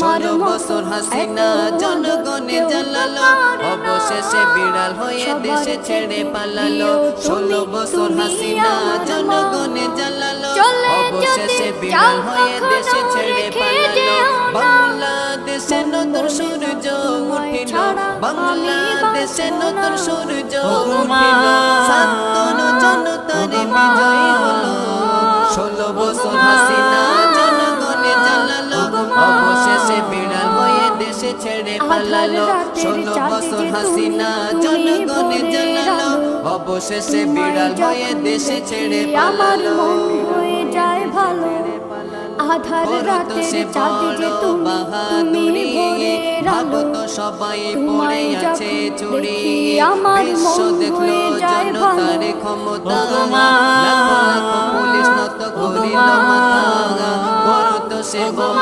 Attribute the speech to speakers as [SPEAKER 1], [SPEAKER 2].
[SPEAKER 1] 16 বছর হাসিনা জনগণে জ্বালালো, অবশেষে বিড়াল হয়ে দেশে ছেড়ে পালালো। 16 বছর হাসিনা জনগণে জ্বালালো, অবশেষে বিড়াল হয়ে দেশে ছেড়ে পালালো। বাংলাদেশে নতুন সূর্য উঠিল, বাংলাদেশে নতুন সূর্য উঠিল, শান্তনু জনতার বিজয় হলো। 16 বছর হাসিনা জনগণে জ্বালালো, অবশেষে বিড়াল হয়ে দেশে ছেড়ে পালালো। 16 বছর হাসিনা জনগণে জ্বালালো, অবশেষে বিড়াল হয়ে দেশে ছেড়ে পালালো।
[SPEAKER 2] আধার রাতের চাঁদ যে তুমি ভোরে আলো,
[SPEAKER 1] সবাই পড়ে আছে চুরি,
[SPEAKER 2] আমার
[SPEAKER 1] বিশ্ব
[SPEAKER 2] মন
[SPEAKER 1] দেখলো
[SPEAKER 2] হয়ে যায় ভালো।
[SPEAKER 1] জনতার ক্ষমতা, লাখ লাখ পুলিশ নত করিল মাথা, করত সে বড়